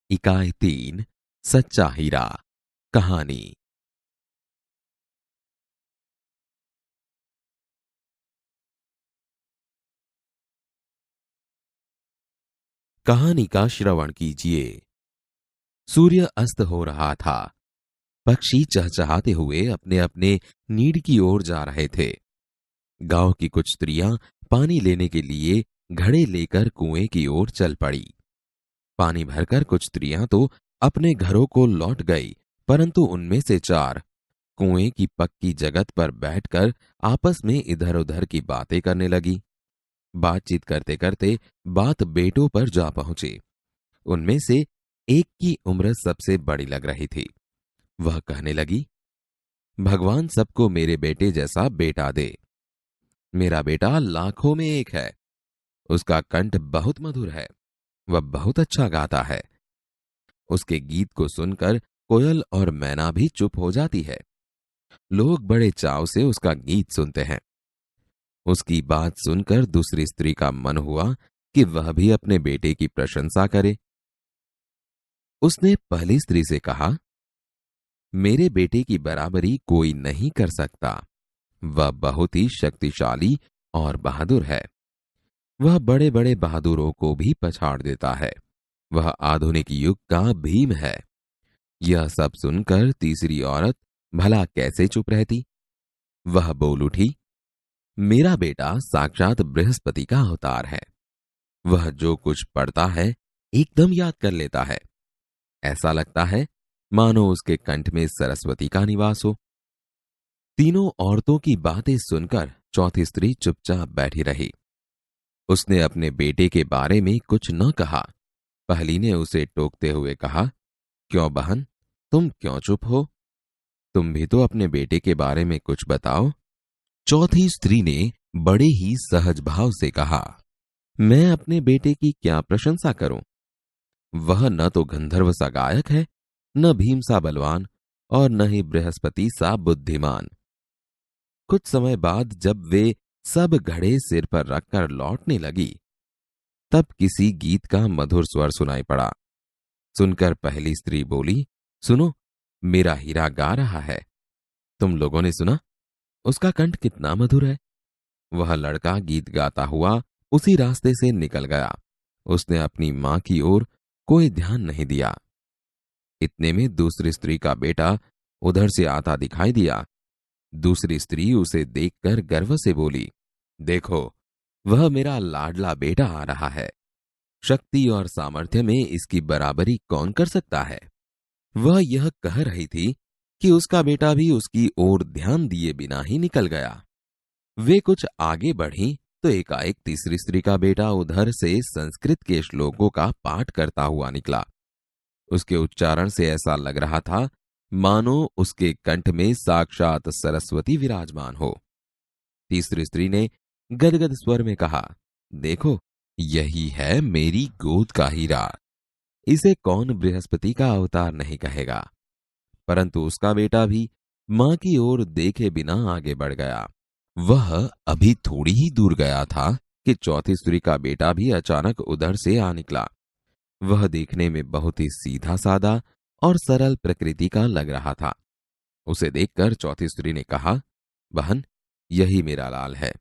इकाई 3 सच्चा हीरा कहानी। कहानी का श्रवण कीजिए। सूर्य अस्त हो रहा था। पक्षी चहचहाते हुए अपने अपने नीड की ओर जा रहे थे। गांव की कुछ स्त्रियां पानी लेने के लिए घड़े लेकर कुएं की ओर चल पड़ी। पानी भरकर कुछ स्त्रियां तो अपने घरों को लौट गई, परंतु उनमें से चार कुएं की पक्की जगत पर बैठकर आपस में इधर उधर की बातें करने लगी। बातचीत करते करते बात बेटों पर जा पहुंची। उनमें से एक की उम्र सबसे बड़ी लग रही थी। वह कहने लगी, भगवान सबको मेरे बेटे जैसा बेटा दे। मेरा बेटा लाखों में एक है। उसका कंठ बहुत मधुर है। वह बहुत अच्छा गाता है। उसके गीत को सुनकर कोयल और मैना भी चुप हो जाती है। लोग बड़े चाव से उसका गीत सुनते हैं। उसकी बात सुनकर दूसरी स्त्री का मन हुआ कि वह भी अपने बेटे की प्रशंसा करे। उसने पहली स्त्री से कहा, मेरे बेटे की बराबरी कोई नहीं कर सकता। वह बहुत ही शक्तिशाली और बहादुर है। वह बड़े बड़े बहादुरों को भी पछाड़ देता है। वह आधुनिक युग का भीम है। यह सब सुनकर तीसरी औरत भला कैसे चुप रहती। वह बोल उठी, मेरा बेटा साक्षात बृहस्पति का अवतार है। वह जो कुछ पढ़ता है एकदम याद कर लेता है। ऐसा लगता है मानो उसके कंठ में सरस्वती का निवास हो। तीनों औरतों की बातें सुनकर चौथी स्त्री चुपचाप बैठी रही। उसने अपने बेटे के बारे में कुछ न कहा। पहली ने उसे टोकते हुए कहा, क्यों बहन, तुम क्यों चुप हो? तुम भी तो अपने बेटे के बारे में कुछ बताओ। चौथी स्त्री ने बड़े ही सहज भाव से कहा, मैं अपने बेटे की क्या प्रशंसा करूं? वह न तो गंधर्व सा गायक है, न भीम सा बलवान और न ही बृहस्पति सा बुद्धिमान। कुछ समय बाद जब वे सब घड़े सिर पर रखकर लौटने लगी, तब किसी गीत का मधुर स्वर सुनाई पड़ा। सुनकर पहली स्त्री बोली, सुनो, मेरा हीरा गा रहा है। तुम लोगों ने सुना? उसका कंठ कितना मधुर है। वह लड़का गीत गाता हुआ उसी रास्ते से निकल गया। उसने अपनी मां की ओर कोई ध्यान नहीं दिया। इतने में दूसरी स्त्री का बेटा उधर से आता दिखाई दिया। दूसरी स्त्री उसे देखकर गर्व से बोली, देखो, वह मेरा लाडला बेटा आ रहा है। शक्ति और सामर्थ्य में इसकी बराबरी कौन कर सकता है? वह यह कह रही थी कि उसका बेटा भी उसकी ओर ध्यान दिए बिना ही निकल गया। वे कुछ आगे बढ़ी तो एकाएक तीसरी स्त्री का बेटा उधर से संस्कृत के श्लोकों का पाठ करता हुआ निकला। उसके उच्चारण से ऐसा लग रहा था मानो उसके कंठ में साक्षात सरस्वती विराजमान हो। तीसरी स्त्री ने गदगद स्वर में कहा, देखो, यही है मेरी गोद का हीरा। इसे कौन बृहस्पति का अवतार नहीं कहेगा। परंतु उसका बेटा भी मां की ओर देखे बिना आगे बढ़ गया। वह अभी थोड़ी ही दूर गया था कि चौथी स्त्री का बेटा भी अचानक उधर से आ निकला। वह देखने में बहुत ही सीधा साधा और सरल प्रकृति का लग रहा था। उसे देखकर चौथी स्त्री ने कहा, बहन, यही मेरा लाल है।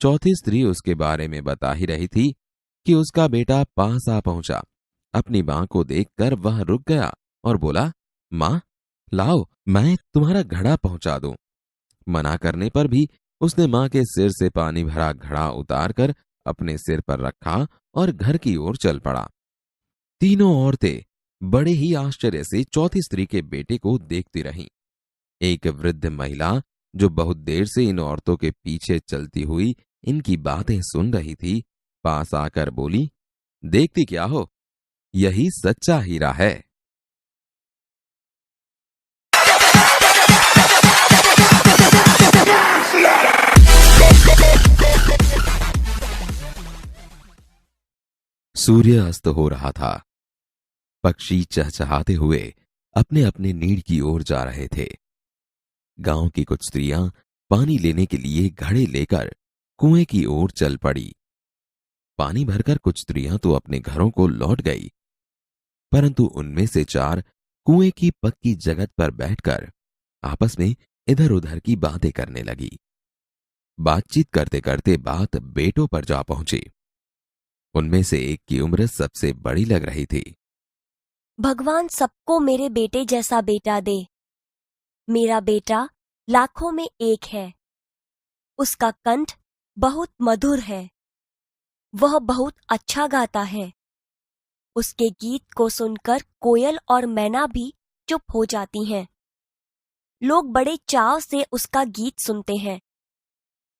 चौथी स्त्री उसके बारे में बता ही रही थी कि उसका बेटा पास आ पहुंचा। अपनी मां को देखकर वह रुक गया और बोला, मां, लाओ, मैं तुम्हारा घड़ा पहुंचा दूं। मना करने पर भी उसने मां के सिर से पानी भरा घड़ा उतारकर अपने सिर पर रखा और घर की ओर चल पड़ा। तीनों औरतें बड़े ही आश्चर्य से चौथी स्त्री के बेटे को देखती रहीं। एक वृद्ध महिला जो बहुत देर से इन औरतों के पीछे चलती हुई इनकी बातें सुन रही थी, पास आकर बोली, देखती क्या हो, यही सच्चा हीरा है। सूर्य अस्त हो रहा था। पक्षी चहचहाते हुए अपने अपने नीड की ओर जा रहे थे। गांव की कुछ स्त्रियां पानी लेने के लिए घड़े लेकर कुएं की ओर चल पड़ी। पानी भरकर कुछ स्त्रियां तो अपने घरों को लौट गई, परंतु उनमें से 4 कुएं की पक्की जगत पर बैठकर आपस में इधर उधर की बातें करने लगी। बातचीत करते करते बात बेटों पर जा पहुंची। उनमें से एक की उम्र सबसे बड़ी लग रही थी। भगवान सबको मेरे बेटे जैसा बेटा दे। मेरा बेटा लाखों में एक है। उसका कंठ बहुत मधुर है। वह बहुत अच्छा गाता है। उसके गीत को सुनकर कोयल और मैना भी चुप हो जाती हैं। लोग बड़े चाव से उसका गीत सुनते हैं।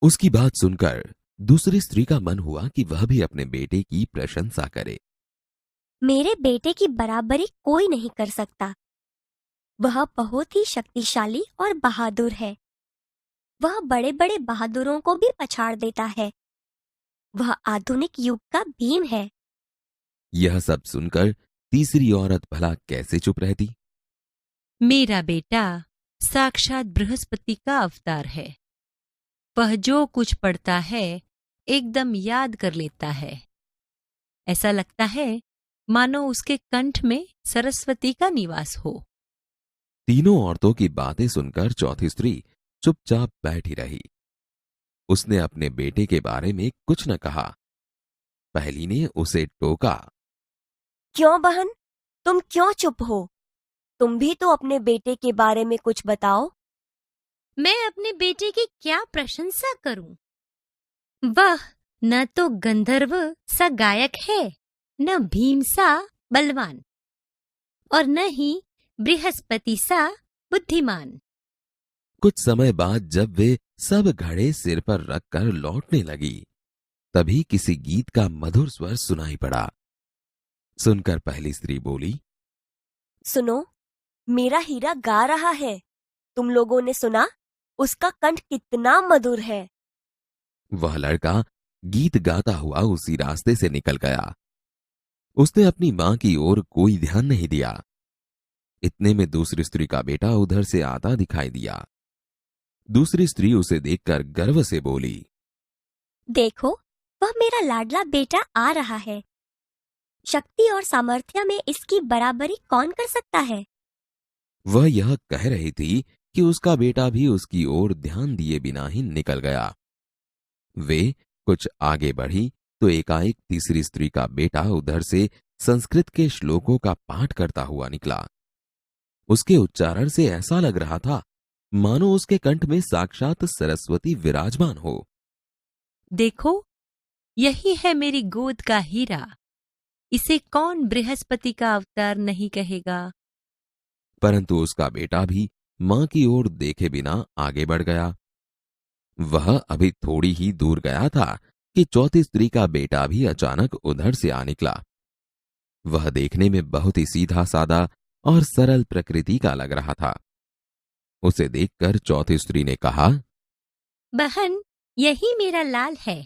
उसकी बात सुनकर दूसरी स्त्री का मन हुआ कि वह भी अपने बेटे की प्रशंसा करे। मेरे बेटे की बराबरी कोई नहीं कर सकता। वह बहुत ही शक्तिशाली और बहादुर है। वह बड़े बड़े बहादुरों को भी पछाड़ देता है। वह आधुनिक युग का भीम है। यह सब सुनकर तीसरी औरत भला कैसे चुप रहती। मेरा बेटा साक्षात बृहस्पति का अवतार है। वह जो कुछ पढ़ता है एकदम याद कर लेता है। ऐसा लगता है मानो उसके कंठ में सरस्वती का निवास हो। तीनों औरतों की बातें सुनकर चौथी स्त्री चुपचाप बैठी रही। उसने अपने बेटे के बारे में कुछ न कहा। पहली ने उसे टोका। क्यों बहन, तुम क्यों चुप हो? तुम भी तो अपने बेटे के बारे में कुछ बताओ। मैं अपने बेटे की क्या प्रशंसा करूं? वह न तो गंधर्व सा गायक है, न भीम सा बलवान, और न ही बृहस्पति सा बुद्धिमान। कुछ समय बाद जब वे सब घड़े सिर पर रखकर लौटने लगी, तभी किसी गीत का मधुर स्वर सुनाई पड़ा। सुनकर पहली स्त्री बोली, सुनो, मेरा हीरा गा रहा है। तुम लोगों ने सुना? उसका कंठ कितना मधुर है। वह लड़का गीत गाता हुआ उसी रास्ते से निकल गया। उसने अपनी मां की ओर कोई ध्यान नहीं दिया। इतने में दूसरी स्त्री का बेटा उधर से आता दिखाई दिया। दूसरी स्त्री उसे देखकर गर्व से बोली, देखो, वह मेरा लाडला बेटा आ रहा है। शक्ति और सामर्थ्य में इसकी बराबरी कौन कर सकता है? वह यह कह रही थी कि उसका बेटा भी उसकी ओर ध्यान दिए बिना ही निकल गया। वे कुछ आगे बढ़ी तो एकाएक तीसरी स्त्री का बेटा उधर से संस्कृत के श्लोकों का पाठ करता हुआ निकला। उसके उच्चारण से ऐसा लग रहा था मानो उसके कंठ में साक्षात सरस्वती विराजमान हो। देखो, यही है मेरी गोद का हीरा। इसे कौन बृहस्पति का अवतार नहीं कहेगा? परंतु उसका बेटा भी मां की ओर देखे बिना आगे बढ़ गया। वह अभी थोड़ी ही दूर गया था कि चौथी स्त्री का बेटा भी अचानक उधर से आ निकला। वह देखने में बहुत ही सीधा सादा और सरल प्रकृति का लग रहा था। उसे देखकर चौथी स्त्री ने कहा, बहन, यही मेरा लाल है।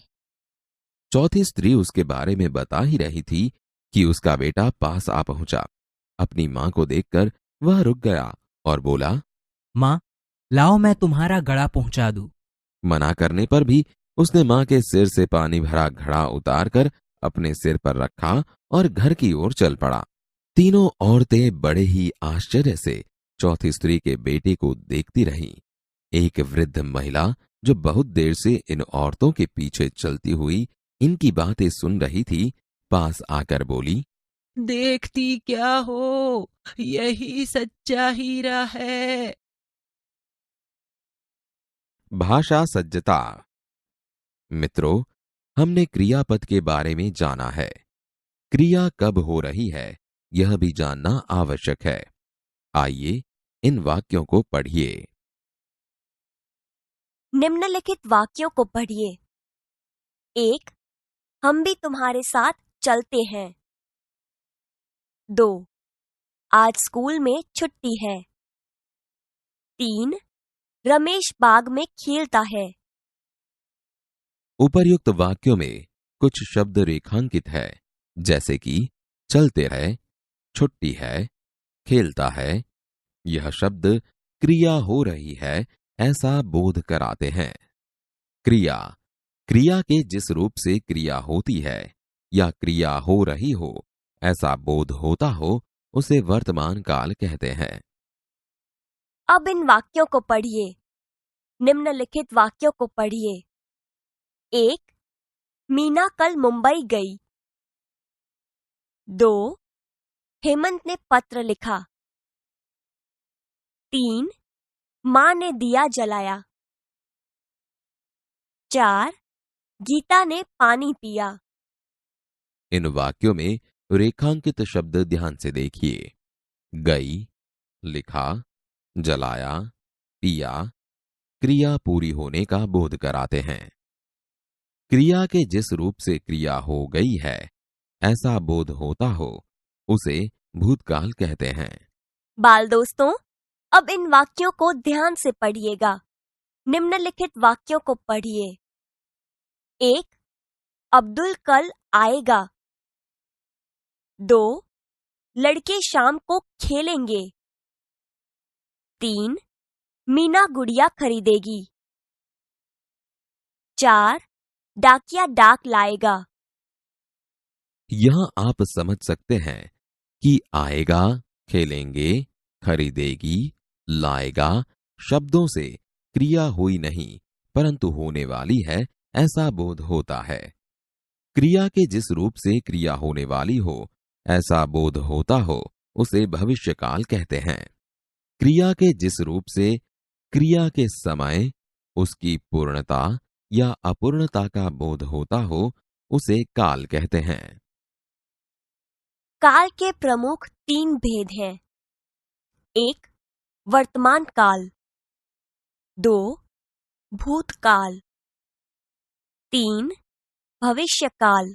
चौथी स्त्री उसके बारे में बता ही रही थी कि उसका बेटा पास आ पहुंचा। अपनी मां को देखकर वह रुक गया और बोला, मां, लाओ मैं तुम्हारा घड़ा पहुंचा दूं। मना करने पर भी उसने मां के सिर से पानी भरा घड़ा उतारकर अपने सिर पर रखा और घर की ओर चल पड़ा। तीनों औरतें बड़े ही आश्चर्य से चौथी स्त्री के बेटे को देखती रहीं। एक वृद्ध महिला जो बहुत देर से इन औरतों के पीछे चलती हुई इनकी बातें सुन रही थी, पास आकर बोली, देखती क्या हो, यही सच्चा हीरा है। भाषा सज्जता। मित्रों, हमने क्रियापद के बारे में जाना है। क्रिया कब हो रही है यह भी जानना आवश्यक है। आइए इन वाक्यों को पढ़िए। निम्नलिखित वाक्यों को पढ़िए। 1. हम भी तुम्हारे साथ चलते हैं। 2. आज स्कूल में छुट्टी है। 3. रमेश बाग में खेलता है। उपर्युक्त वाक्यों में कुछ शब्द रेखांकित है, जैसे कि चलते रहे, छुट्टी है, खेलता है। यह शब्द क्रिया हो रही है ऐसा बोध कराते हैं। क्रिया, क्रिया के जिस रूप से क्रिया होती है या क्रिया हो रही हो ऐसा बोध होता हो, उसे वर्तमान काल कहते हैं। अब इन वाक्यों को पढ़िए। निम्नलिखित वाक्यों को पढ़िए। 1. मीना कल मुंबई गई। 2. हेमंत ने पत्र लिखा। 3. मां ने दिया जलाया। 4. गीता ने पानी पिया। इन वाक्यों में रेखांकित शब्द ध्यान से देखिए। गई, लिखा, जलाया, पिया क्रिया पूरी होने का बोध कराते हैं। क्रिया के जिस रूप से क्रिया हो गई है, ऐसा बोध होता हो, उसे भूतकाल कहते हैं। बाल दोस्तों, अब इन वाक्यों को ध्यान से पढ़िएगा। निम्नलिखित वाक्यों को पढ़िए। 1. अब्दुल कल आएगा। 2. लड़के शाम को खेलेंगे। 3. मीना गुड़िया खरीदेगी। 4. डाकिया डाक लाएगा। यहां आप समझ सकते हैं कि आएगा, खेलेंगे, खरीदेगी, लाएगा शब्दों से क्रिया हुई नहीं, परंतु होने वाली है, ऐसा बोध होता है। क्रिया के जिस रूप से क्रिया होने वाली हो, ऐसा बोध होता हो, उसे भविष्यकाल कहते हैं। क्रिया के जिस रूप से क्रिया के समय उसकी पूर्णता या अपूर्णता का बोध होता हो, उसे काल कहते हैं। काल के प्रमुख 3 भेद हैं। 1. वर्तमान काल। 2. भूतकाल। 3. भविष्यकाल।